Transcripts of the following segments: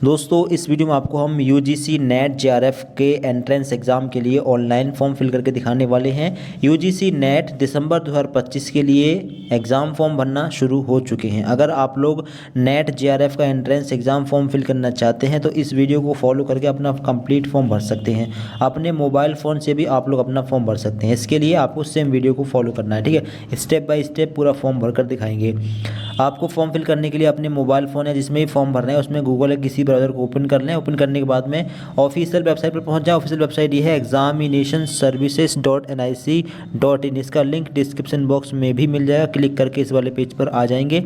दोस्तों इस वीडियो में आपको हम यूजीसी नेट जेआरएफ के एंट्रेंस एग्ज़ाम के लिए ऑनलाइन फॉर्म फिल करके दिखाने वाले हैं। यूजीसी नेट दिसंबर 2025 के लिए एग्ज़ाम फॉर्म भरना शुरू हो चुके हैं। अगर आप लोग नेट जेआरएफ का एंट्रेंस एग्ज़ाम फॉर्म फिल करना चाहते हैं तो इस वीडियो को फॉलो करके अपना कंप्लीट फॉर्म भर सकते हैं। अपने मोबाइल फ़ोन से भी आप लोग अपना फॉर्म भर सकते हैं। इसके लिए आपको सेम वीडियो को फॉलो करना है, ठीक है। स्टेप बाय स्टेप पूरा फॉर्म भर कर दिखाएंगे। आपको फॉर्म फिल करने के लिए अपने मोबाइल फ़ोन है जिसमें भी फॉर्म भरना है उसमें गूगल या किसी ब्राउज़र को ओपन कर लें। ओपन करने के बाद में ऑफिशियल वेबसाइट पर पहुंच जाए। ऑफिशियल वेबसाइट ये है examinationservices.nic.in। इसका लिंक डिस्क्रिप्शन बॉक्स में भी मिल जाएगा। क्लिक करके इस वाले पेज पर आ जाएंगे।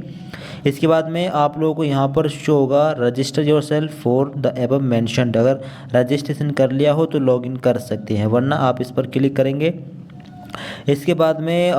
इसके बाद में आप लोगों को यहाँ पर शो होगा register yourself for the above mentioned. अगर रजिस्ट्रेशन कर लिया हो तो लॉगिन कर सकते हैं, वरना आप इस पर क्लिक करेंगे। इसके बाद में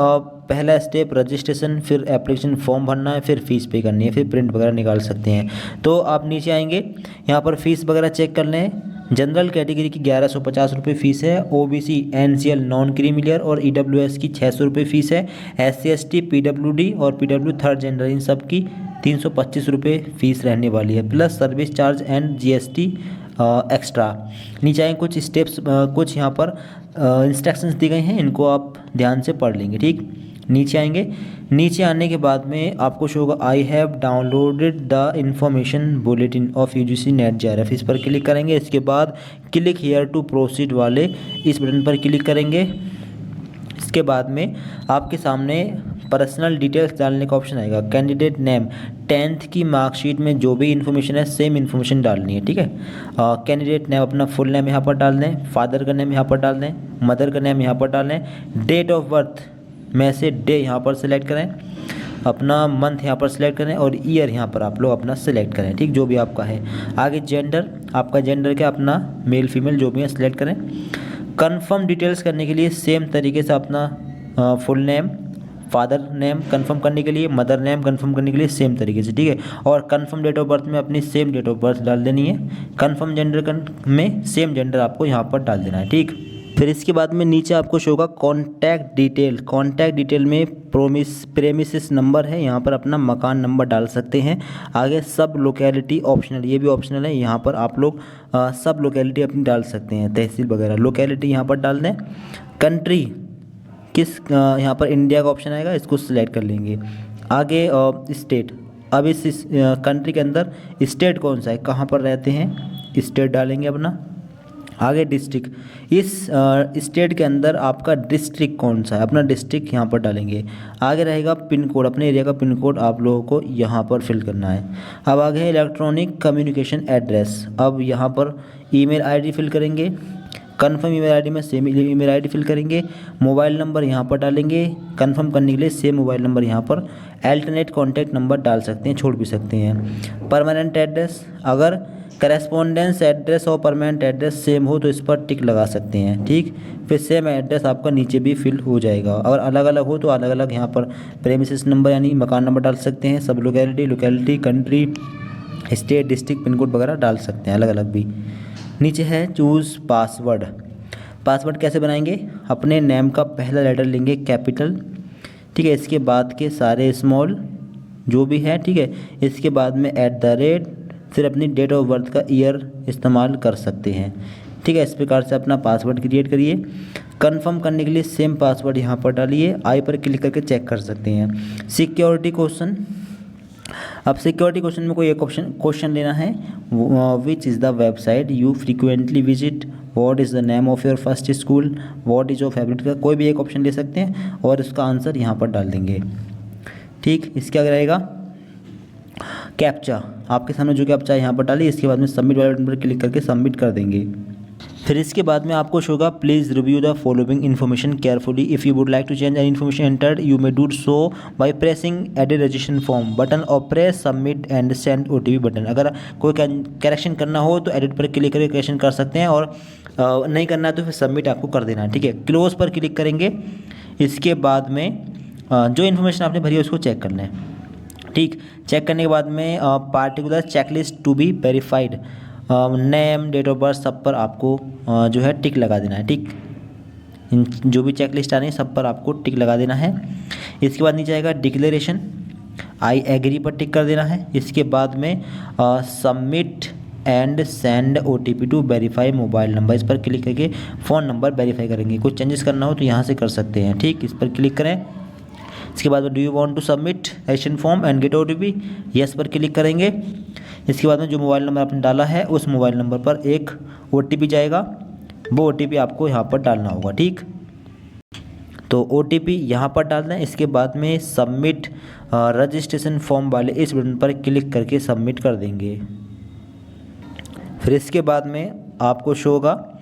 पहला स्टेप रजिस्ट्रेशन, फिर एप्लीकेशन फॉर्म भरना है, फिर फ़ीस पे करनी है, फिर प्रिंट वगैरह निकाल सकते हैं। तो आप नीचे आएंगे, यहाँ पर फ़ीस वगैरह चेक कर लें। जनरल कैटेगरी की 1150 रुपये फ़ीस है। ओबीसी एनसीएल नॉन क्रीमिलियर और ईडब्ल्यूएस की 600 रुपये फ़ीस है। एससी एसटी पीडब्ल्यूडी और पीडब्ल्यू थर्ड जेंडर इन सब की 325 रुपये फ़ीस रहने वाली है, plus service charge and GST extra. नीचे आएंगे, कुछ स्टेप्स कुछ यहाँ पर इंस्ट्रक्शंस दी गई हैं, इनको आप ध्यान से पढ़ लेंगे, ठीक। नीचे आएंगे, नीचे आने के बाद में आपको शो होगा I have downloaded the information bulletin of UGC net JRF. इस पर क्लिक करेंगे। इसके बाद क्लिक हियर टू प्रोसीड वाले इस बटन पर क्लिक करेंगे। इसके बाद में आपके सामने पर्सनल डिटेल्स डालने का ऑप्शन आएगा। कैंडिडेट नेम, 10th की मार्कशीट में जो भी इन्फॉर्मेशन है सेम इन्फॉर्मेशन डालनी है, ठीक है। कैंडिडेट नेम अपना फुल नेम यहाँ पर डाल दें, फादर का नेम यहाँ पर डाल दें, मदर का नेम यहाँ पर डाल दें। डेट ऑफ बर्थ में से डे यहाँ पर सेलेक्ट करें, अपना मंथ यहाँ पर सेलेक्ट करें और ईयर यहाँ पर आप लोग अपना सेलेक्ट करें, ठीक, जो भी आपका है। आगे जेंडर, आपका जेंडर क्या, अपना मेल फीमेल जो भी है सेलेक्ट करें। कंफर्म डिटेल्स करने के लिए सेम तरीके से अपना full name, father name confirm करने के लिए, मदर नेम कंफर्म करने के लिए सेम तरीके से, ठीक है। और कंफर्म डेट ऑफ बर्थ में अपनी सेम डेट ऑफ बर्थ डाल देनी है। कंफर्म जेंडर में सेम जेंडर आपको यहाँ पर डाल देना है, ठीक। फिर इसके बाद में नीचे आपको शो होगा कॉन्टैक्ट डिटेल। कॉन्टैक्ट डिटेल में प्रेमिसेस नंबर है, यहाँ पर अपना मकान नंबर डाल सकते हैं। आगे सब लोकेलिटी ऑप्शनल, ये भी ऑप्शनल है, यहाँ पर आप लोग सब लोकेलिटी अपनी डाल सकते हैं, तहसील वगैरह। लोकेलिटी यहाँ पर डाल दें। कंट्री किस, यहाँ पर इंडिया का ऑप्शन आएगा, इसको सिलेक्ट कर लेंगे। आगे स्टेट, अब इस कंट्री के अंदर स्टेट कौन सा है, कहाँ पर रहते हैं, स्टेट डालेंगे अपना। आगे डिस्ट्रिक्ट, इस स्टेट के अंदर आपका डिस्ट्रिक्ट कौन सा है, अपना डिस्ट्रिक्ट यहाँ पर डालेंगे। आगे रहेगा पिन कोड, अपने एरिया का पिन कोड आप लोगों को यहाँ पर फिल करना है। अब आगे है इलेक्ट्रॉनिक कम्युनिकेशन एड्रेस। अब यहाँ पर ईमेल आईडी फिल करेंगे। कन्फर्म ईमेल आईडी में सेम ईमेल आईडी फिल करेंगे। मोबाइल नंबर यहाँ पर डालेंगे। कंफर्म करने के लिए सेम मोबाइल नंबर यहाँ पर। अल्टरनेट कॉन्टैक्ट नंबर डाल सकते हैं, छोड़ भी सकते हैं। परमानेंट एड्रेस, अगर करेस्पॉन्डेंस एड्रेस और परमानेंट एड्रेस सेम हो तो इस पर टिक लगा सकते हैं, ठीक। फिर सेम एड्रेस आपका नीचे भी फिल हो जाएगा। अगर अलग अलग हो तो अलग अलग यहाँ पर प्रेमिसेस नंबर यानी मकान नंबर डाल सकते हैं। सब locality, country, state, district, pin code वगैरह डाल सकते हैं, अलग अलग भी। नीचे है चूज़ पासवर्ड। पासवर्ड कैसे बनाएंगे, अपने नेम का पहला लेटर लेंगे कैपिटल, ठीक है। इसके बाद के सारे स्मॉल जो भी है, ठीक है। इसके बाद में @ फिर अपनी डेट ऑफ बर्थ का ईयर इस्तेमाल कर सकते हैं, ठीक है। इस प्रकार से अपना पासवर्ड क्रिएट करिए। कंफर्म करने के लिए सेम पासवर्ड यहाँ पर डालिए। आई पर क्लिक करके चेक कर सकते हैं। सिक्योरिटी क्वेश्चन, अब सिक्योरिटी क्वेश्चन में कोई एक क्वेश्चन लेना है। Which is the website you frequently visit, what is the name of your first school, what is your favourite, का कोई भी एक ऑप्शन ले सकते हैं और इसका आंसर यहाँ पर डाल देंगे, ठीक। इसके आगे रहेगा कैप्चा, आपके सामने जो कैप्चा यहाँ पर डालिए। इसके बाद में सबमिट वाले बटन पर क्लिक करके सबमिट कर देंगे। फिर इसके बाद में आपको शो होगा please review the following information carefully, if you would like to change any information entered you may do so by pressing edit registration form button और press submit and send OTP button. अगर कोई correction करना हो तो edit पर click करके correction कर सकते हैं और नहीं करना है तो फिर सबमिट आपको कर देना है, ठीक है। क्लोज पर क्लिक करेंगे। इसके बाद में जो इन्फॉर्मेशन आपने भरी है उसको चेक करना है, ठीक। चेक करने के बाद में particular checklist to be verified, name, date of birth सब पर आपको जो है टिक लगा देना है, ठीक। जो भी चेकलिस्ट आ रही है सब पर आपको टिक लगा देना है। इसके बाद नीचे आएगा डिक्लेरेशन, आई एग्री पर टिक कर देना है। इसके बाद में submit and send OTP to verify mobile number. इस पर क्लिक करके फ़ोन नंबर वेरीफाई करेंगे। कुछ चेंजेस करना हो तो यहाँ से कर सकते हैं, ठीक। इस पर क्लिक करें। इसके बाद में do you want to submit registration form and get OTP, yes पर क्लिक करेंगे। इसके बाद में जो मोबाइल नंबर आपने डाला है उस मोबाइल नंबर पर एक OTP जाएगा, वो OTP आपको यहाँ पर डालना होगा, ठीक। तो OTP यहाँ पर डालना है। इसके बाद में सबमिट रजिस्ट्रेशन फॉर्म वाले इस बटन पर क्लिक करके सबमिट कर देंगे। फिर इसके बाद में आपको शो होगा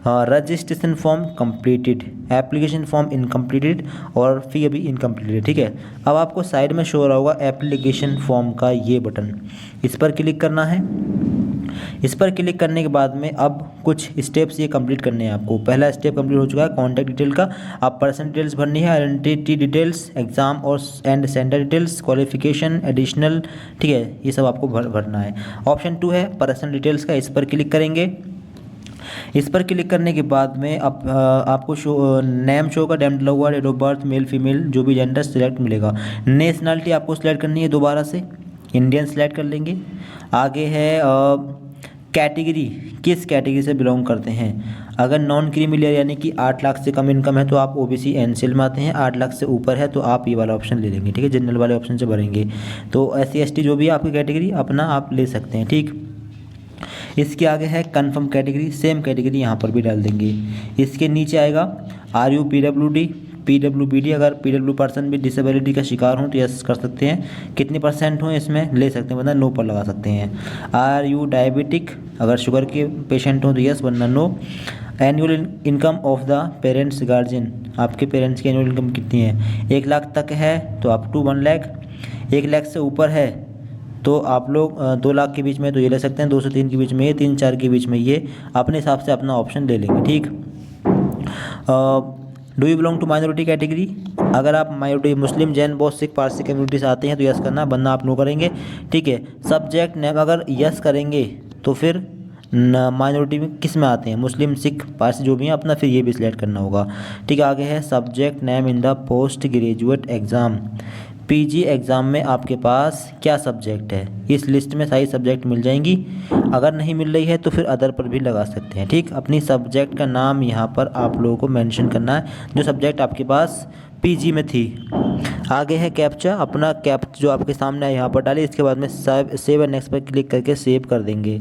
registration form completed, application form incompleted और फी अभी इनकम्प्लीटेड, ठीक है। अब आपको साइड में शो हो रहा होगा एप्लीकेशन फॉर्म का ये बटन, इस पर क्लिक करना है। इस पर क्लिक करने के बाद में अब कुछ स्टेप्स ये कंप्लीट करने हैं आपको। पहला स्टेप कंप्लीट हो चुका है कॉन्टैक्ट डिटेल का। आप पर्सन डिटेल्स भरनी है, आइडेंटिटी डिटेल्स, एग्जाम और and centre details, qualification, additional, ठीक है, ये सब आपको भरना है। ऑप्शन 2 है पर्सन डिटेल्स का, इस पर क्लिक करेंगे। इस पर क्लिक करने के बाद में अब आपको शो नेम शो का डैम डला हुआ, date of birth male female जो भी जेंडर सिलेक्ट मिलेगा। नेशनलिटी आपको सिलेक्ट करनी है, दोबारा से इंडियन सेलेक्ट कर लेंगे। आगे है कैटेगरी, किस कैटेगरी से बिलोंग करते हैं। अगर नॉन क्रीमिलियर यानी कि 8 लाख से कम इनकम है तो आप OBC NCL में आते हैं, 8 लाख से ऊपर है तो आप ये वाला ऑप्शन ले लेंगे, ठीक है, जनरल वाले ऑप्शन से भरेंगे। तो SC ST जो भी आपकी कैटेगरी अपना आप ले सकते हैं, ठीक। इसके आगे है कंफर्म कैटेगरी, सेम कैटेगरी यहाँ पर भी डाल देंगे। इसके नीचे आएगा आर यू PWD, अगर PW पर्सन भी डिसेबिलिटी का शिकार हों तो यस कर सकते हैं। कितने % हों इसमें ले सकते हैं, वरना नो पर लगा सकते हैं। आर यू डायबिटिक, अगर शुगर के पेशेंट हों तो यस, वरना no. Annual income of the parents guardian, आपके पेरेंट्स की एनुअल इनकम कितनी है, 1 लाख तक है तो अप टू 1 लाख, 1 लाख से ऊपर है तो आप लोग 2 लाख के बीच में तो ये ले सकते हैं, 2 से 3 के बीच में ये, 3-4 के बीच में ये, अपने हिसाब से अपना ऑप्शन ले लेंगे, ठीक। Do you belong to minority category, अगर आप माइनॉरिटी मुस्लिम, जैन, बौद्ध, सिख, पारसी कम्युनिटी से आते हैं तो यस करना, वरना आप नो करेंगे, ठीक है। सब्जेक्ट नेम अगर यस करेंगे तो फिर माइनॉरिटी में किस में आते हैं, मुस्लिम, सिख, पारसी जो भी हैं अपना, फिर ये भी सिलेक्ट करना होगा, ठीक है। आगे है subject name in the post graduate exam, PG exam में आपके पास क्या सब्जेक्ट है, इस लिस्ट में सारी सब्जेक्ट मिल जाएंगी। अगर नहीं मिल रही है तो फिर अदर पर भी लगा सकते हैं, ठीक। अपनी सब्जेक्ट का नाम यहाँ पर आप लोगों को मेंशन करना है जो सब्जेक्ट आपके पास PG में थी। आगे है कैप्चा, अपना कैप्चा जो आपके सामने है यहाँ पर डालिए। इसके बाद में सेव एंड नेक्स्ट पर क्लिक करके सेव कर देंगे।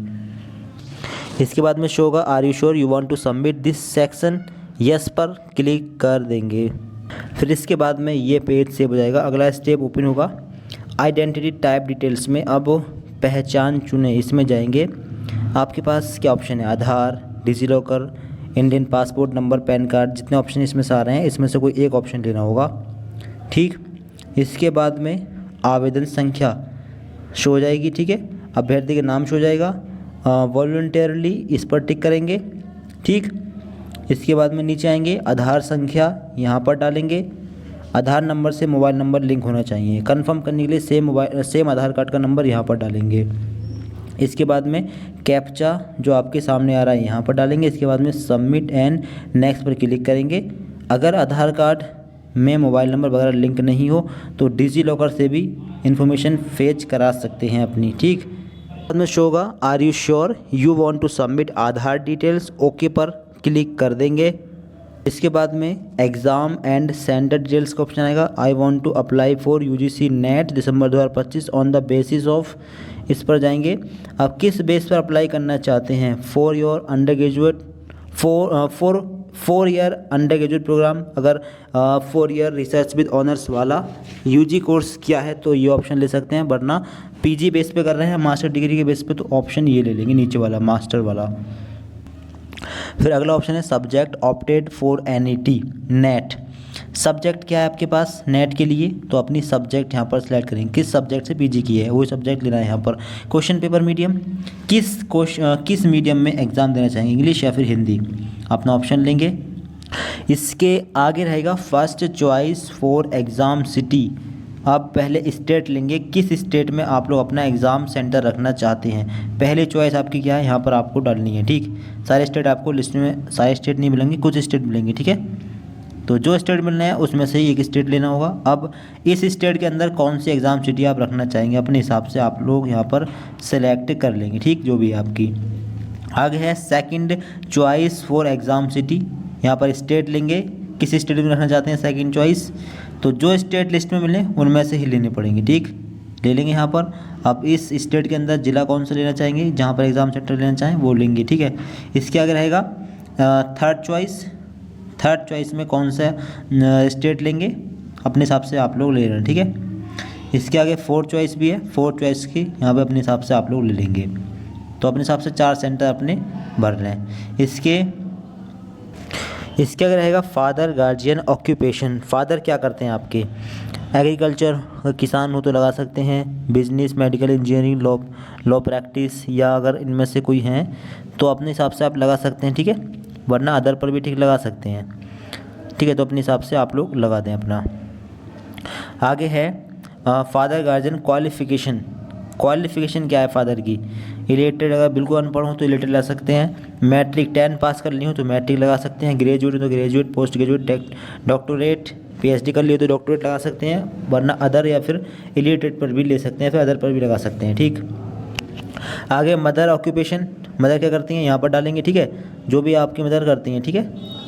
इसके बाद में शो होगा are you sure you want to submit this section, yes पर क्लिक कर देंगे। फिर इसके बाद में ये पेज सेव हो जाएगा। अगला स्टेप ओपन होगा आइडेंटिटी टाइप डिटेल्स में। अब पहचान चुने, इसमें जाएंगे। आपके पास क्या ऑप्शन है, Aadhaar, DigiLocker, Indian passport number, PAN card, जितने ऑप्शन इसमें से आ रहे हैं इसमें से कोई एक ऑप्शन लेना होगा, ठीक। इसके बाद में आवेदन संख्या शो हो जाएगी, ठीक है। अभ्यर्थी का नाम शो हो जाएगा, वॉलंटियरली इस पर टिक करेंगे, ठीक। इसके बाद में नीचे आएंगे, आधार संख्या यहाँ पर डालेंगे। आधार नंबर से मोबाइल नंबर लिंक होना चाहिए। कंफर्म करने के लिए सेम आधार कार्ड का नंबर यहाँ पर डालेंगे। इसके बाद में कैप्चा जो आपके सामने आ रहा है यहाँ पर डालेंगे। इसके बाद में सबमिट एंड नेक्स्ट पर क्लिक करेंगे। अगर आधार कार्ड में मोबाइल नंबर वगैरह लिंक नहीं हो तो डिजीलॉकर से भी इंफॉर्मेशन फेच करा सकते हैं अपनी, ठीक। बाद में शो होगा are you sure you want to submit Aadhaar details, okay पर क्लिक कर देंगे। इसके बाद में एग्ज़ाम एंड सेंटर डिटेल्स का ऑप्शन आएगा। I want to apply for UGC net December 2025 on the basis of, इस पर जाएंगे। आप किस बेस पर अप्लाई करना चाहते हैं, for your undergraduate, four year undergraduate programme, अगर 4 ईयर रिसर्च विद ऑनर्स वाला UG कोर्स किया है तो ये ऑप्शन ले सकते हैं, वरना PG बेस पे कर रहे हैं मास्टर डिग्री के बेस पे तो ऑप्शन ये ले लेंगे नीचे वाला, मास्टर वाला। फिर अगला ऑप्शन है subject opted for NET net. Subject क्या है आपके पास नेट के लिए, तो अपनी सब्जेक्ट यहाँ पर सिलेक्ट करेंगे। किस सब्जेक्ट से PG की है वही सब्जेक्ट लेना है यहाँ पर। क्वेश्चन पेपर मीडियम, किस मीडियम में एग्ज़ाम देना चाहेंगे, इंग्लिश या फिर हिंदी, अपना ऑप्शन लेंगे। इसके आगे रहेगा first choice for exam city. आप पहले स्टेट लेंगे, किस स्टेट में आप लोग अपना एग्ज़ाम सेंटर रखना चाहते हैं। पहली चॉइस आपकी क्या है यहाँ पर आपको डालनी है, ठीक। सारे स्टेट आपको लिस्ट में सारे स्टेट नहीं मिलेंगे, कुछ स्टेट मिलेंगे, ठीक है। तो जो स्टेट मिलना है उसमें से ही एक स्टेट लेना होगा। अब इस स्टेट के अंदर कौन सी एग्ज़ाम सिटी आप रखना चाहेंगे अपने हिसाब से आप लोग यहाँ पर सेलेक्ट कर लेंगे, ठीक, जो भी है आपकी। आगे है second choice for exam city, यहाँ पर स्टेट लेंगे, किस स्टेट में रखना चाहते हैं सेकंड चॉइस, तो जो स्टेट लिस्ट में मिले उनमें से ही लेने पड़ेंगे, ठीक, ले लेंगे यहाँ पर। अब इस स्टेट के अंदर ज़िला कौन सा लेना चाहेंगे, जहाँ पर एग्ज़ाम सेंटर लेना चाहें वो लेंगे, ठीक है। इसके आगे रहेगा थर्ड चॉइस में कौन सा स्टेट लेंगे अपने हिसाब से आप लोग ले रहे हैं, ठीक है। इसके आगे फोर्थ चॉइस भी है, फोर्थ चॉइस की यहाँ पे अपने हिसाब से आप लोग ले लेंगे। तो अपने हिसाब से 4 सेंटर अपने भर लें। इसके आगे रहेगा फादर गार्जियन ऑक्यूपेशन, फादर क्या करते हैं आपके, एग्रीकल्चर, अगर किसान हो तो लगा सकते हैं, business, medical, engineering, law practice, या अगर इनमें से कोई हैं तो अपने हिसाब से आप लगा सकते हैं, ठीक है, वरना अदर पर भी ठीक लगा सकते हैं, ठीक है। तो अपने हिसाब से आप लोग लगा दें अपना। आगे है फादर गार्जियन क्वालिफ़िकेशन क्या है फादर की, इलेक्टेड, अगर बिल्कुल अनपढ़ हो तो इलेक्टेड लगा सकते हैं, मैट्रिक 10 पास कर ली हो तो मैट्रिक लगा सकते हैं, ग्रेजुएट हो तो graduate, post graduate, doctorate, PhD कर लिए तो डॉक्टरेट लगा सकते हैं, वरना अदर या फिर इलिटरेट पर भी ले सकते हैं, फिर अदर पर भी लगा सकते हैं, ठीक। आगे मदर ऑक्यूपेशन, मदर क्या करती हैं यहाँ पर डालेंगे, ठीक है, जो भी आपकी मदर करती हैं, ठीक है।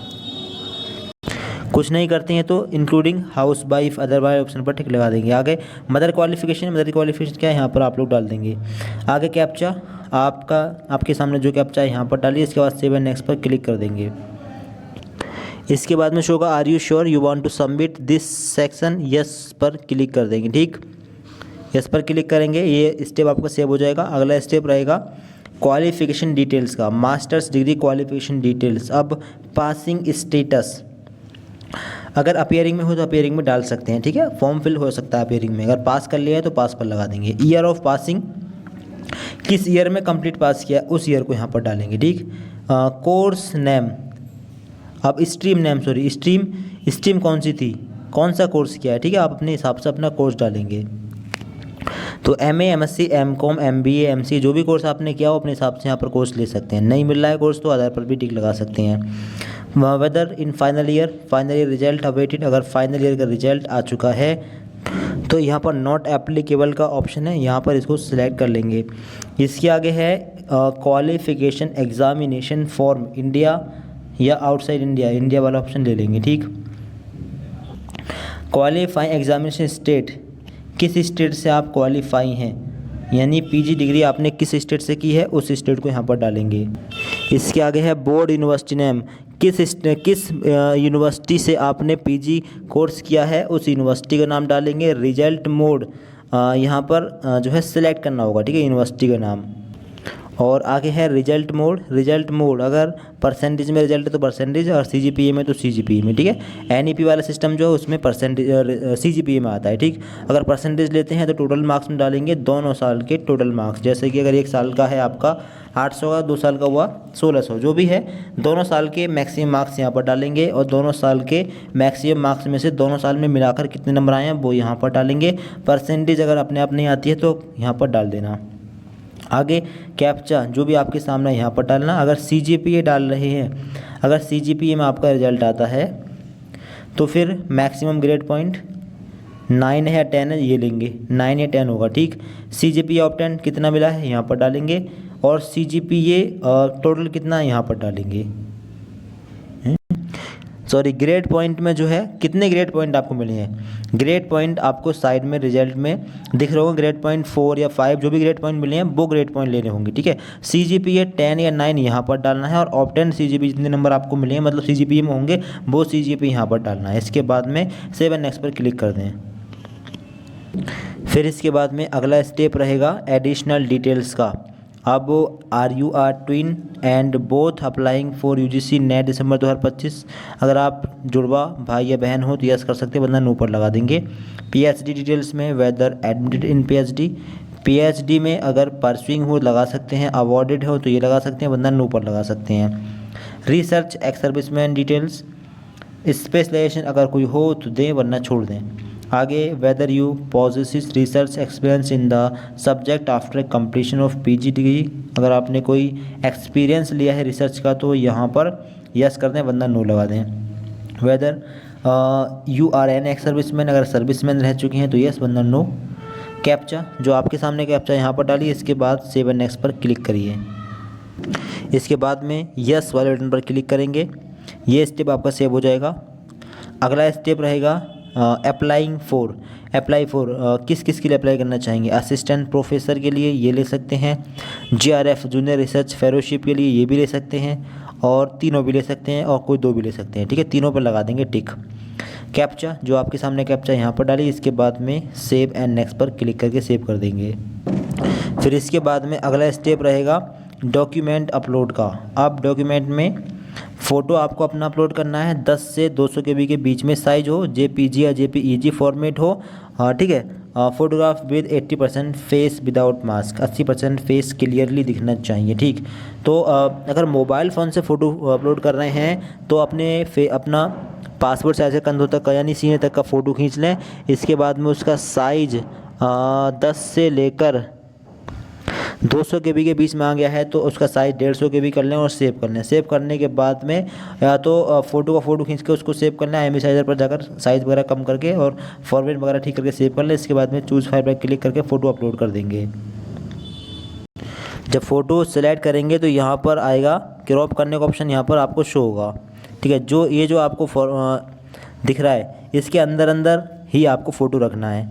कुछ नहीं करती हैं तो including house wife, otherwise option पर टिक लगा देंगे। आगे मदर क्वालिफिकेशन क्या है यहाँ पर आप लोग डाल देंगे। आगे कैप्चा, आपके सामने जो कैप्चा है यहाँ पर डालिए, इसके बाद सेव एंड नेक्स्ट पर क्लिक कर देंगे। इसके बाद में शो होगा are you sure you want to submit this section, yes पर क्लिक कर देंगे, ठीक, यस पर क्लिक करेंगे, ये स्टेप आपका सेव हो जाएगा। अगला स्टेप रहेगा क्वालिफिकेशन डिटेल्स का, मास्टर्स डिग्री क्वालिफिकेशन डिटेल्स। अब पासिंग स्टेटस, अगर अपीयरिंग में हो तो अपीयरिंग में डाल सकते हैं, ठीक है, फॉर्म फिल हो सकता है अपीयरिंग में, अगर पास कर लिया है तो पास पर लगा देंगे। ईयर ऑफ पासिंग, किस ईयर में कंप्लीट पास किया उस ईयर को यहाँ पर डालेंगे, ठीक। कोर्स नेम, अब स्ट्रीम कौन सी थी, कौन सा कोर्स किया है, ठीक है, आप अपने हिसाब से अपना कोर्स डालेंगे। तो MA, MSc, MCOM, MBA, MC जो भी कोर्स आपने किया हो अपने हिसाब से यहाँ पर कोर्स ले सकते हैं। नहीं मिल रहा है कोर्स तो आधार पर भी टिक लगा सकते हैं। Whether in final year result awaited, अगर फाइनल ईयर का रिजल्ट आ चुका है तो यहाँ पर नॉट एप्लीकेबल का ऑप्शन है, यहाँ पर इसको सिलेक्ट कर लेंगे। इसके आगे है क्वालिफिकेशन एग्जामिनेशन फॉर्म, इंडिया या आउटसाइड इंडिया वाला ऑप्शन ले लेंगे, ठीक। क्वालिफाइंग एग्जामिनेशन स्टेट, किस स्टेट से आप क्वालिफाई हैं, यानी पीजी डिग्री आपने किस स्टेट से की है उस स्टेट को यहाँ पर डालेंगे। इसके आगे है बोर्ड यूनिवर्सिटी नेम, किस यूनिवर्सिटी से आपने पीजी कोर्स किया है उस यूनिवर्सिटी का नाम डालेंगे। रिजल्ट मोड, यहाँ पर जो है सिलेक्ट करना होगा, ठीक है, यूनिवर्सिटी का नाम। और आगे है रिजल्ट मोड, अगर परसेंटेज में रिजल्ट है तो परसेंटेज, और CGPA में तो CGPA में, ठीक है। NEP वाला सिस्टम जो है उसमें परसेंटेज CGPA में आता है, ठीक। अगर परसेंटेज लेते हैं तो टोटल मार्क्स में डालेंगे दोनों साल के टोटल मार्क्स, जैसे कि अगर 1 साल का है आपका 800 का, 2 साल का हुआ 1600, जो भी है दोनों साल के मैक्सिमम मार्क्स यहाँ पर डालेंगे, और दोनों साल के मैक्सिमम मार्क्स में से दोनों साल में मिलाकर कितने नंबर आए हैं वो यहाँ पर डालेंगे। परसेंटेज अगर अपने आप नहीं आती है तो यहाँ पर डाल देना। आगे कैप्चा जो भी आपके सामने यहाँ पर डालना। अगर CGPA डाल रहे हैं, अगर CGPA में आपका रिजल्ट आता है तो फिर मैक्सिमम ग्रेड पॉइंट 9 है या 10 है, ये लेंगे, 9 या 10 होगा, ठीक। CGPA ऑफ 10 कितना मिला है यहाँ पर डालेंगे, और CGPA टोटल कितना है यहाँ पर डालेंगे। सॉरी, ग्रेड पॉइंट में जो है कितने ग्रेड पॉइंट आपको मिले हैं, ग्रेड पॉइंट आपको साइड में रिजल्ट में दिख रहा होगा, ग्रेड पॉइंट 4 या 5 जो भी ग्रेड पॉइंट मिले हैं वो ग्रेड पॉइंट लेने होंगे, ठीक है। CGPA 10 या 9 यहाँ पर डालना है, और ऑफ 10 CGPA जितने नंबर आपको मिले हैं मतलब CGPA में होंगे वो CGPA यहाँ पर डालना है। इसके बाद में सेव एंड नेक्स्ट पर क्लिक कर दें। फिर इसके बाद में अगला स्टेप रहेगा एडिशनल डिटेल्स का। अब are you are twin and both applying for UGC net December 2025, अगर आप जुड़वा भाई या बहन हो तो यस कर सकते हैं, वरना नो पर लगा देंगे। PhD डिटेल्स में वेदर एडमिटेड इन PhD में अगर परसुइंग हो लगा सकते हैं, अवॉर्डेड हो तो ये लगा सकते हैं, वरना नो पर लगा सकते हैं। Research ex serviceman details, specialization अगर कोई हो तो दें, वरना छोड़ दें। आगे whether you possesses research experience in the subject after completion of PG degree, अगर आपने कोई एक्सपीरियंस लिया है रिसर्च का तो यहाँ पर यस कर दें, वरना नो लगा दें। Whether you are an ex serviceman, अगर सर्विसमैन रह चुके हैं तो यस, वरना नो। कैप्चा जो आपके सामने कैप्चा यहाँ पर डालिए, इसके बाद सेव एंड नेक्स्ट पर क्लिक करिए। इसके बाद में यस वाले बटन पर क्लिक करेंगे, ये स्टेप आपका सेव हो जाएगा। अगला स्टेप रहेगा अप्लाई फॉर किस किस के लिए अप्लाई करना चाहेंगे। असिस्टेंट प्रोफेसर के लिए ये ले सकते हैं, JRF जूनियर रिसर्च फेलोशिप के लिए ये भी ले सकते हैं, और तीनों भी ले सकते हैं, और कोई दो भी ले सकते हैं। ठीक है, तीनों पर लगा देंगे टिक। कैप्चा जो आपके सामने कैप्चा यहाँ पर डालिए, इसके बाद में सेव एंड नेक्स्ट पर क्लिक करके सेव कर देंगे। फिर इसके बाद में अगला स्टेप रहेगा डॉक्यूमेंट अपलोड का। अब डॉक्यूमेंट में फ़ोटो आपको अपना अपलोड करना है, 10 से 200 KB के बीच में साइज हो, JPG या JPEG फॉर्मेट हो। ठीक है, photograph with 80% face without mask, 80% face clearly दिखना चाहिए। ठीक, तो अगर मोबाइल फ़ोन से फ़ोटो अपलोड कर रहे हैं तो अपना पासपोर्ट साइज़ का कंधों तक का यानी सीने तक का फ़ोटो खींच लें। इसके बाद में उसका साइज़ 10 से लेकर 200 KB के बीच में आ गया है तो उसका साइज़ 150 KB कर लें और सेव कर लें। सेव करने के बाद में या तो फ़ोटो खींच के उसको सेव कर लें, IMEI साइज़र पर जाकर साइज़ वगैरह कम करके और फॉर्मेट वगैरह ठीक करके सेव कर लें। इसके बाद में चूज़ फाइल पर क्लिक करके फ़ोटो अपलोड कर देंगे। जब फ़ोटो सेलेक्ट करेंगे तो यहाँ पर आएगा क्रॉप करने का ऑप्शन, यहाँ पर आपको शो होगा। ठीक है, जो आपको दिख रहा है इसके अंदर ही आपको फ़ोटो रखना है।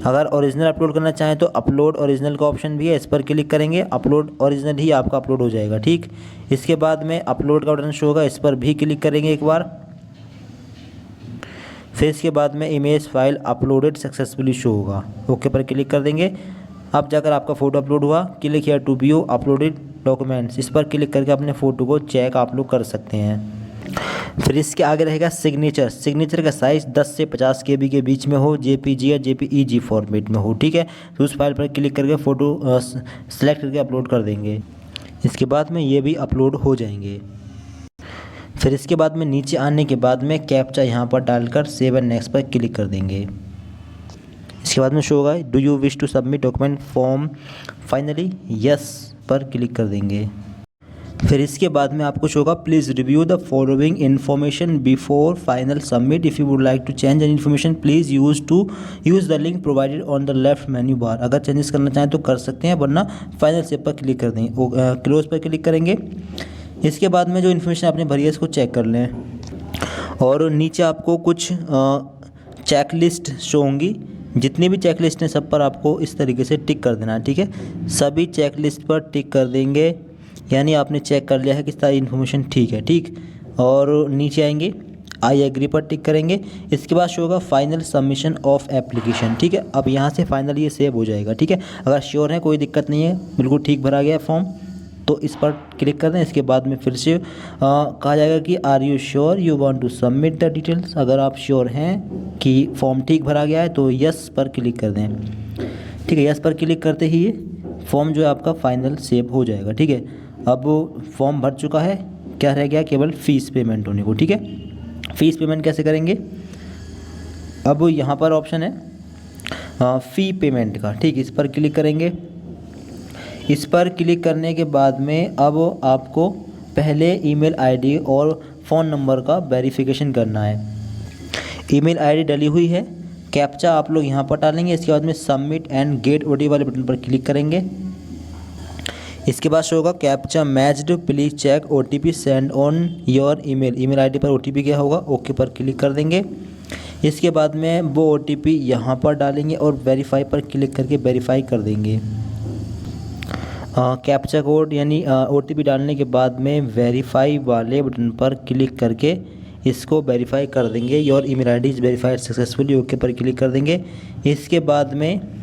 अगर ओरिजिनल अपलोड करना चाहें तो अपलोड ओरिजिनल का ऑप्शन भी है, इस पर क्लिक करेंगे, अपलोड ओरिजिनल ही आपका अपलोड हो जाएगा। ठीक, इसके बाद में अपलोड का बटन शो होगा, इस पर भी क्लिक करेंगे एक बार। फिर इसके बाद में image file uploaded successfully show होगा, ओके पर क्लिक कर देंगे। अब जाकर आपका फ़ोटो अपलोड हुआ, click here to view uploaded documents, इस पर क्लिक करके अपने फ़ोटो को चेक आप लोग कर सकते हैं। फिर इसके आगे रहेगा सिग्नेचर का साइज़ 10 से 50 KB के बीच में हो, JPG या JPEG फॉर्मेट में हो। ठीक है, तो उस फाइल पर क्लिक करके फ़ोटो सेलेक्ट करके अपलोड कर देंगे। इसके बाद में ये भी अपलोड हो जाएंगे। फिर इसके बाद में नीचे आने के बाद में कैप्चा यहाँ पर डालकर सेव एंड नेक्स्ट पर क्लिक कर देंगे। इसके बाद में शो होगा do you wish to submit document form, finally yes पर क्लिक कर देंगे। फिर इसके बाद में आपको शो होगा please review the following information before final submit, if you would like to change an information please use the link provided on the left menu bar. अगर चेंजेस करना चाहें तो कर सकते हैं, वरना फाइनल स्टेप पर क्लिक कर देंगे, क्लोज पर क्लिक करेंगे। इसके बाद में जो इन्फॉर्मेशन आपने भरी है इसको चेक कर लें, और नीचे आपको कुछ चेकलिस्ट शो होंगी। जितनी भी चेकलिस्ट हैं सब पर आपको इस तरीके से टिक कर देना है। ठीक है, सभी चेकलिस्ट पर टिक कर देंगे, यानी आपने चेक कर लिया है कि सारी इन्फॉर्मेशन ठीक है। ठीक, और नीचे आएंगे आई एग्री पर टिक करेंगे। इसके बाद शो होगा फाइनल सबमिशन ऑफ एप्लीकेशन। ठीक है, अब यहाँ से फाइनल ये सेव हो जाएगा। ठीक है, अगर श्योर है कोई दिक्कत नहीं है, बिल्कुल ठीक भरा गया है फॉर्म, तो इस पर क्लिक कर दें। इसके बाद में फिर से कहा जाएगा कि are you sure you want to submit the details. अगर आप श्योर हैं कि फॉर्म ठीक भरा गया है तो यस पर क्लिक कर दें। ठीक है, यस पर क्लिक करते ही ये फॉर्म जो है आपका फाइनल सेव हो जाएगा। ठीक है, अब फॉर्म भर चुका है, क्या रह गया केवल फ़ीस पेमेंट होने को। ठीक है, फ़ीस पेमेंट कैसे करेंगे, अब यहाँ पर ऑप्शन है फ़ी पेमेंट का। ठीक, इस पर क्लिक करेंगे। इस पर क्लिक करने के बाद में अब आपको पहले ईमेल आईडी और फ़ोन नंबर का वेरिफिकेशन करना है। ईमेल आईडी डली हुई है, कैप्चा आप लोग यहाँ पर डालेंगे। इसके बाद में सबमिट एंड गेट OTP वाले बटन पर क्लिक करेंगे। इसके बाद शो होगा captcha matched, please check OTP send on your email ID पर OTP क्या होगा, ओके पर क्लिक कर देंगे। इसके बाद में वो OTP यहाँ पर डालेंगे और वेरीफाई पर क्लिक करके वेरीफाई कर देंगे। कैप्चा कोड यानी OTP डालने के बाद में वेरीफाई वाले बटन पर क्लिक करके इसको वेरीफाई कर देंगे। Your email ID is verified successfully, okay पर क्लिक कर देंगे। इसके बाद में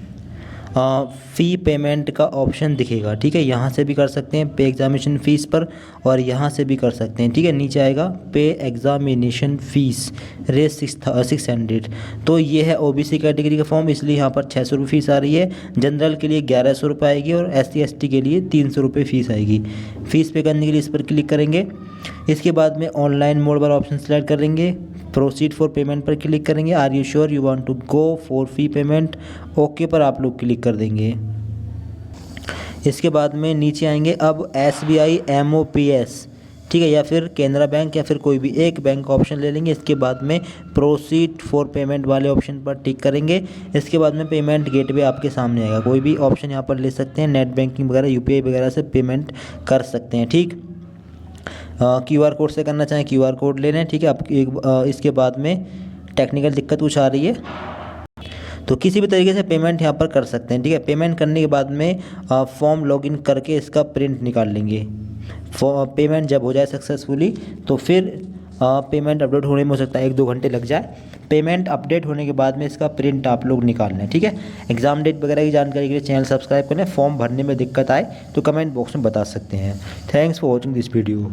फ़ी पेमेंट का ऑप्शन दिखेगा। ठीक है, यहाँ से भी कर सकते हैं पे एग्जामिनेशन फ़ीस पर, और यहाँ से भी कर सकते हैं। ठीक है, नीचे आएगा पे एग्जामिनेशन फ़ीस रेट 600। तो ये है OBC कैटेगरी का फॉर्म, इसलिए यहाँ पर 600 रुपये फ़ीस आ रही है। जनरल के लिए 1100 रुपये आएगी और SC ST के लिए 300 रुपये फ़ीस आएगी। फ़ीस पे करने के लिए इस पर क्लिक करेंगे। इसके बाद में ऑनलाइन मोड वाला ऑप्शन सेलेक्ट करेंगे, प्रोसीड फॉर पेमेंट पर क्लिक करेंगे। Are you sure you want to go for fee payment, okay पर आप लोग क्लिक कर देंगे। इसके बाद में नीचे आएंगे, अब SBI MOPS ठीक है, या फिर केनरा बैंक या फिर कोई भी एक बैंक का ऑप्शन ले लेंगे। इसके बाद में प्रोसीड फॉर पेमेंट वाले ऑप्शन पर टिक करेंगे। इसके बाद में पेमेंट गेटवे आपके सामने आएगा, कोई भी ऑप्शन यहाँ पर ले सकते हैं, नेट बैंकिंग वगैरह यूपीआई वगैरह से पेमेंट कर सकते हैं। ठीक, क्यूआर कोड से करना चाहें क्यूआर कोड ले लें। ठीक है, अब इसके बाद में टेक्निकल दिक्कत कुछ आ रही है तो किसी भी तरीके से पेमेंट यहाँ पर कर सकते हैं। ठीक है, पेमेंट करने के बाद में फॉर्म लॉगिन करके इसका प्रिंट निकाल लेंगे। पेमेंट जब हो जाए सक्सेसफुली तो फिर पेमेंट अपडेट होने में हो सकता है 1-2 घंटे लग जाए। पेमेंट अपडेट होने के बाद में इसका प्रिंट आप लोग निकाल लें। ठीक है, एग्जाम डेट वगैरह की जानकारी के लिए चैनल सब्सक्राइब कर लें। फॉर्म भरने में दिक्कत आए तो कमेंट बॉक्स में बता सकते हैं। Thanks for watching this video.